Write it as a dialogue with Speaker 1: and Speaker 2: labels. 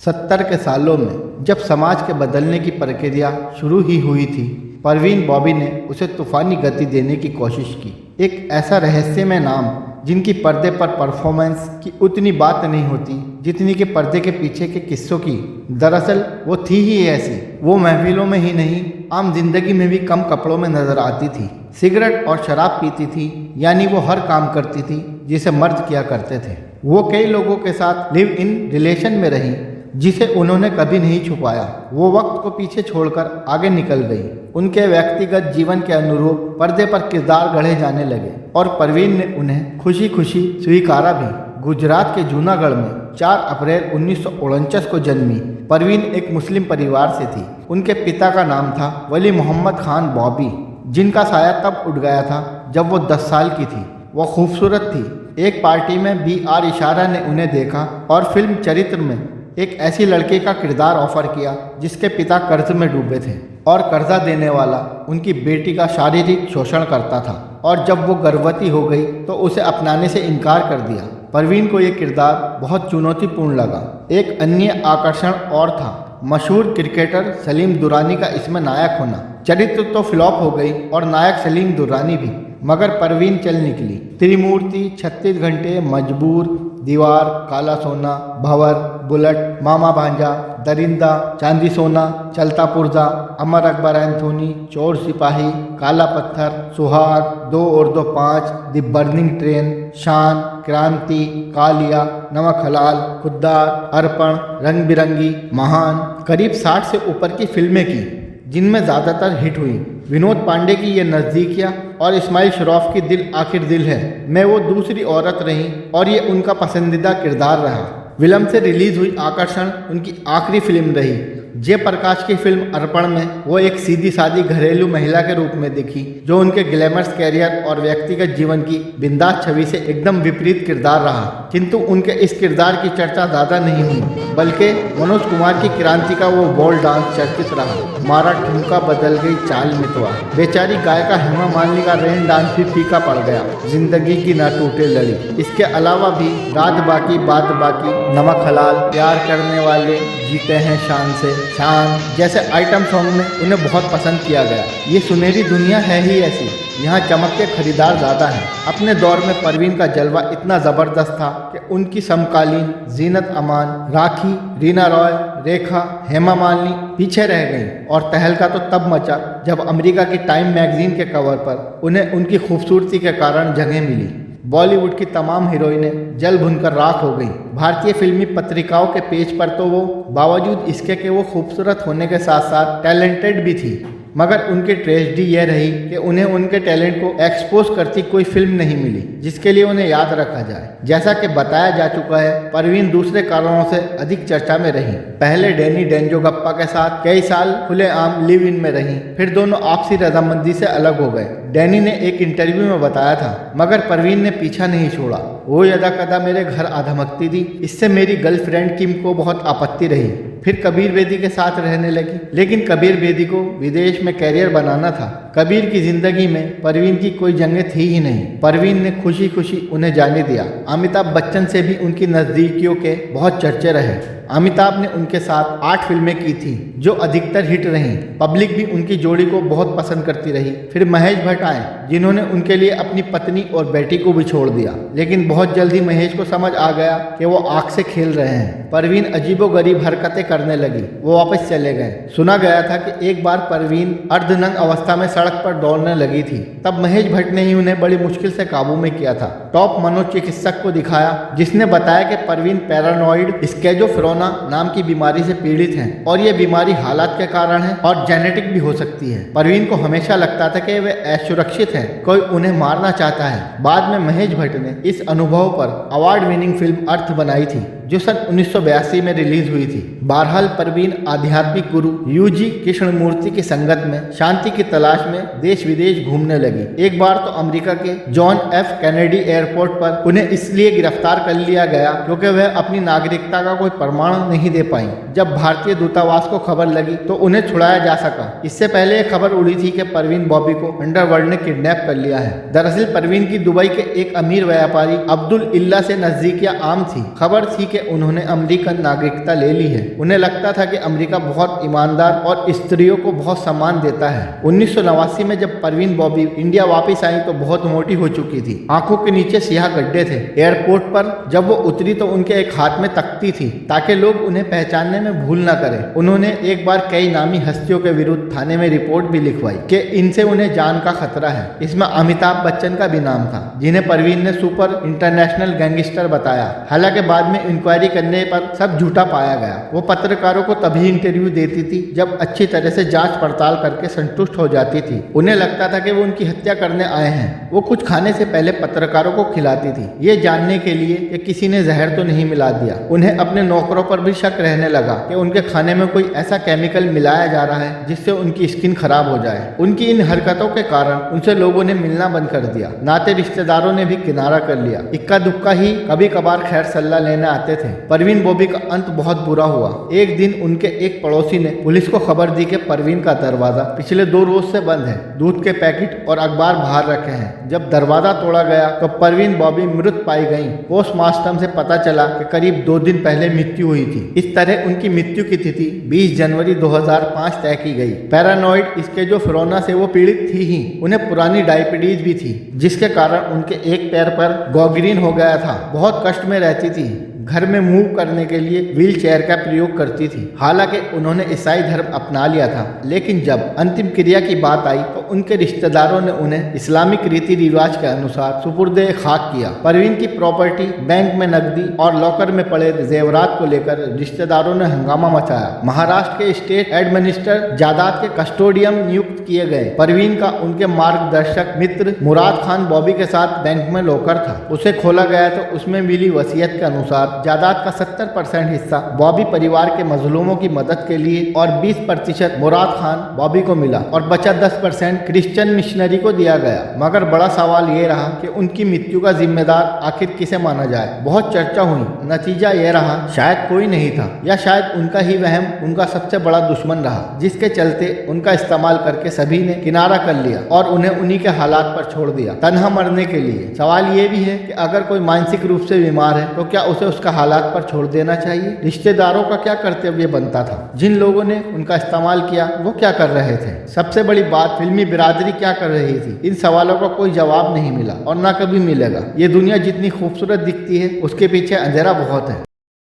Speaker 1: 70 के सालों में जब समाज के बदलने की प्रक्रिया शुरू ही हुई थी, परवीन बॉबी ने उसे तूफानी गति देने की कोशिश की। एक ऐसा रहस्यमय नाम जिनकी पर्दे पर परफॉर्मेंस की उतनी बात नहीं होती जितनी कि पर्दे के पीछे के किस्सों की। दरअसल वो थी ही ऐसी। वो महफिलों में ही नहीं, आम जिंदगी में भी कम कपड़ों में नजर आती थी। सिगरेट और शराब पीती थी, यानी वो हर काम करती थी जिसे मर्द किया करते थे। वो कई लोगों के साथ लिव इन रिलेशन में रही, जिसे उन्होंने कभी नहीं छुपाया। वो वक्त को पीछे छोड़कर आगे निकल गई। उनके व्यक्तिगत जीवन के अनुरूप पर्दे पर किरदार गढ़े जाने लगे और परवीन ने उन्हें खुशी खुशी स्वीकारा भी। गुजरात के जूनागढ़ में 4 अप्रैल 1949 को जन्मी परवीन एक मुस्लिम परिवार से थी। उनके पिता का नाम था वली मोहम्मद खान बॉबी, जिनका साया तब उठ गया था जब वो 10 साल की थी। वो खूबसूरत थी। एक पार्टी में B.R. इशारा ने उन्हें देखा और फिल्म चरित्र में एक ऐसी लड़की का किरदार ऑफर किया जिसके पिता कर्ज में डूबे थे और कर्जा देने वाला उनकी बेटी का शारीरिक शोषण करता था, और जब वो गर्भवती हो गई तो उसे अपनाने से इनकार कर दिया। परवीन को ये किरदार बहुत चुनौतीपूर्ण लगा। एक अन्य आकर्षण और था मशहूर क्रिकेटर सलीम दुरानी का इसमें नायक होना। चरित्र तो फ्लॉप हो गई और नायक सलीम दुरानी भी, मगर परवीन चल निकली। त्रिमूर्ति, 36 घंटे, मजबूर, दीवार, काला सोना, भंवर, बुलेट, मामा भांजा, दरिंदा, चांदी सोना, चलता पुर्जा, अमर अकबर एंथोनी, चोर सिपाही, काला पत्थर, सुहाग, 2 और 2 5, द बर्निंग ट्रेन, शान, क्रांति, कालिया, नमक हलाल, खुद्दार, अर्पण, रंग बिरंगी, महान, करीब 60 से ऊपर की फिल्में की, जिनमें ज़्यादातर हिट हुई। विनोद पांडे की ये नज़दीकियाँ और इस्माइल शरॉफ की दिल आखिर दिल है मैं वो दूसरी औरत रही, और ये उनका पसंदीदा किरदार रहा। विलंब से रिलीज हुई आकर्षण उनकी आखिरी फिल्म रही। जयप्रकाश की फिल्म अर्पण में वो एक सीधी सादी घरेलू महिला के रूप में दिखी, जो उनके ग्लैमरस कैरियर और व्यक्तिगत जीवन की बिंदास छवि से एकदम विपरीत किरदार रहा। किंतु उनके इस किरदार की चर्चा ज़्यादा नहीं हुई, बल्कि मनोज कुमार की क्रांति का वो बॉल डांस चर्चित रहा। मारा ठुमका बदल गई चाल मितवा। बेचारी गायिका हेमा मालिनी का रेन डांस भी फीका पड़ गया। जिंदगी की ना टूटे लड़ी। इसके अलावा भी रात बाकी बात बाकी, नमक हलाल, प्यार करने वाले जीते हैं शान से, शान जैसे आइटम सॉन्ग में उन्हें बहुत पसंद किया गया। ये सुनहरी दुनिया है ही ऐसी, यहाँ चमक के खरीदार ज़्यादा हैं। अपने दौर में परवीन का जलवा इतना ज़बरदस्त था कि उनकी समकालीन जीनत अमान, राखी, रीना रॉय, रेखा, हेमा मालिनी पीछे रह गईं, और तहलका तो तब मचा जब अमेरिका की टाइम मैगजीन के कवर पर उन्हें उनकी खूबसूरती के कारण जगह मिली। बॉलीवुड की तमाम हीरोइनें जल भुनकर राख हो गईं। भारतीय फिल्मी पत्रिकाओं के पेज पर तो वो बावजूद इसके कि वो खूबसूरत होने के साथ साथ टैलेंटेड भी थी, मगर उनकी ट्रेजेडी यह रही कि उन्हें उनके टैलेंट को एक्सपोज करती कोई फिल्म नहीं मिली जिसके लिए उन्हें याद रखा जाए। जैसा कि बताया जा चुका है, परवीन दूसरे कारणों से अधिक चर्चा में रही। पहले डैनी डेंजोगप्पा के साथ कई साल खुलेआम लिव इन में रही, फिर दोनों आपसी रजामंदी से अलग हो गए। डैनी ने एक इंटरव्यू में बताया था, मगर परवीन ने पीछा नहीं छोड़ा। वो यदा कदा मेरे घर आ धमकती थी, इससे मेरी गर्लफ्रेंड किम को बहुत आपत्ति रही। फिर कबीर बेदी के साथ रहने लगी, लेकिन कबीर बेदी को विदेश में कैरियर बनाना था। कबीर की जिंदगी में परवीन की कोई जंग थी ही नहीं। परवीन ने खुशी खुशी उन्हें जाने दिया। अमिताभ बच्चन से भी उनकी नज़दीकियों के बहुत चर्चे रहे। अमिताभ ने उनके साथ 8 फिल्में की थी जो अधिकतर हिट रहीं। पब्लिक भी उनकी जोड़ी को बहुत पसंद करती रही। फिर महेश भट्ट आए, जिन्होंने उनके लिए अपनी पत्नी और बेटी को भी छोड़ दिया, लेकिन बहुत जल्दी महेश को समझ आ गया कि वो आग से खेल रहे हैं। परवीन अजीबोगरीब हरकतें करने लगी, वो वापस चले गए। सुना गया था कि एक बार परवीन अर्धनंग अवस्था में सड़क पर दौड़ने लगी थी, तब महेश भट्ट ने ही उन्हें बड़ी मुश्किल से काबू में किया था। टॉप मनोचिकित्सक को दिखाया, जिसने बताया कि परवीन पैरानॉइड स्किज़ोफ्रेनिया नाम की बीमारी से पीड़ित हैं, और ये बीमारी हालात के कारण है और जेनेटिक भी हो सकती है। परवीन को हमेशा लगता था कि वे असुरक्षित हैं, कोई उन्हें मारना चाहता है। बाद में महेश भट्ट ने इस अनुभव पर अवार्ड विनिंग फिल्म अर्थ बनाई थी, जो सन 1982 में रिलीज हुई थी। बहरहाल परवीन आध्यात्मिक गुरु UG कृष्णमूर्ति की संगत में शांति की तलाश में देश विदेश घूमने लगी। एक बार तो अमेरिका के जॉन F कैनेडी एयरपोर्ट पर उन्हें इसलिए गिरफ्तार कर लिया गया क्योंकि वह अपनी नागरिकता का कोई प्रमाण नहीं दे पाई। जब भारतीय दूतावास को खबर लगी तो उन्हें छुड़ाया जा सका। इससे पहले एक खबर उड़ी थी कि परवीन बॉबी को अंडरवर्ल्ड ने किडनैप कर लिया है। दरअसल परवीन की दुबई के एक अमीर व्यापारी अब्दुल इल्ला से नजदीकियां आम थी। खबर थी कि कि उन्होंने अमेरिकन नागरिकता ले ली है। उन्हें लगता था कि अमेरिका बहुत ईमानदार और स्त्रियों को बहुत सम्मान देता है। 1989 में जब परवीन बॉबी इंडिया वापस आई तो बहुत मोटी हो चुकी थी, आंखों के नीचे सियाह गड्ढे थे। एयरपोर्ट पर जब वो उतरी तो उनके एक हाथ में तख्ती थी ताकि लोग उन्हें पहचानने में भूल न करें। उन्होंने एक बार कई नामी हस्तियों के विरुद्ध थाने में रिपोर्ट भी लिखवाई कि इनसे उन्हें जान का खतरा है। इसमें अमिताभ बच्चन का भी नाम था, जिन्हें परवीन ने सुपर इंटरनेशनल गैंगस्टर बताया। हालांकि बाद में इंक्वायरी करने पर सब झूठा पाया गया। वो पत्रकारों को तभी इंटरव्यू देती थी जब अच्छी तरह से जांच पड़ताल करके संतुष्ट हो जाती थी। उन्हें लगता था कि वो उनकी हत्या करने आए हैं। वो कुछ खाने से पहले पत्रकारों को खिलाती थी, ये जानने के लिए कि किसी ने जहर तो नहीं मिला दिया। उन्हें अपने नौकरों पर भी शक रहने लगा कि उनके खाने में कोई ऐसा केमिकल मिलाया जा रहा है जिससे उनकी स्किन खराब हो जाए। उनकी इन हरकतों के कारण उनसे लोगों ने मिलना बंद कर दिया। नाते रिश्तेदारों ने भी किनारा कर लिया। इक्का दुक्का ही कभी कभार खैर सल्ला लेने आते थे। परवीन बॉबी का अंत बहुत बुरा हुआ। एक दिन उनके एक पड़ोसी ने पुलिस को खबर दी कि परवीन का दरवाजा पिछले 2 रोज से बंद है, दूध के पैकेट और अखबार बाहर रखे हैं। जब दरवाजा तोड़ा गया तो परवीन बॉबी मृत पाई गई। पोस्टमार्टम से पता चला कि करीब 2 दिन पहले मृत्यु हुई थी। इस तरह उनकी मृत्यु की तिथि 20 जनवरी 2005 तय की गई। पैरानॉइड इसके जो फिरोना से वो पीड़ित थी ही, उन्हें पुरानी डायबिटीज भी थी जिसके कारण उनके एक पैर पर गॉग्रीन हो गया था। बहुत कष्ट में रहती थी। घर में मूव करने के लिए व्हील चेयर का प्रयोग करती थी। हालांकि उन्होंने ईसाई धर्म अपना लिया था, लेकिन जब अंतिम क्रिया की बात आई तो उनके रिश्तेदारों ने उन्हें इस्लामिक रीति रिवाज के अनुसार सुपुर्दे खाक किया। परवीन की प्रॉपर्टी, बैंक में नकदी और लॉकर में पड़े जेवरात को लेकर रिश्तेदारों ने हंगामा मचाया। महाराष्ट्र के स्टेट एडमिनिस्टर जायदाद के कस्टोडियन नियुक्त किए गए। परवीन का उनके मार्गदर्शक मित्र मुराद खान बॉबी के साथ बैंक में लॉकर था। उसे खोला गया तो उसमें मिली वसीयत के अनुसार जायदाद का 70% हिस्सा बॉबी परिवार के मजलूमों की मदद के लिए और 20% मुराद खान बॉबी को मिला और बचा 10% क्रिश्चियन मिशनरी को दिया गया। मगर बड़ा सवाल ये रहा कि उनकी मृत्यु का जिम्मेदार आखिर किसे माना जाए। बहुत चर्चा हुई, नतीजा ये रहा शायद कोई नहीं था, या शायद उनका ही वहम उनका सबसे बड़ा दुश्मन रहा, जिसके चलते उनका इस्तेमाल करके सभी ने किनारा कर लिया और उन्हें उन्हीं के हालात पर छोड़ दिया, तन्हा मरने के लिए। सवाल ये भी है कि अगर कोई मानसिक रूप से बीमार है तो क्या उसे उसका हालात पर छोड़ देना चाहिए? रिश्तेदारों का क्या कर्तव्य बनता था? जिन लोगों ने उनका इस्तेमाल किया वो क्या कर रहे थे? सबसे बड़ी बात, फिल्मी बिरादरी क्या कर रही थी? इन सवालों का कोई जवाब नहीं मिला और ना कभी मिलेगा। ये दुनिया जितनी खूबसूरत दिखती है उसके पीछे अंधेरा बहुत है।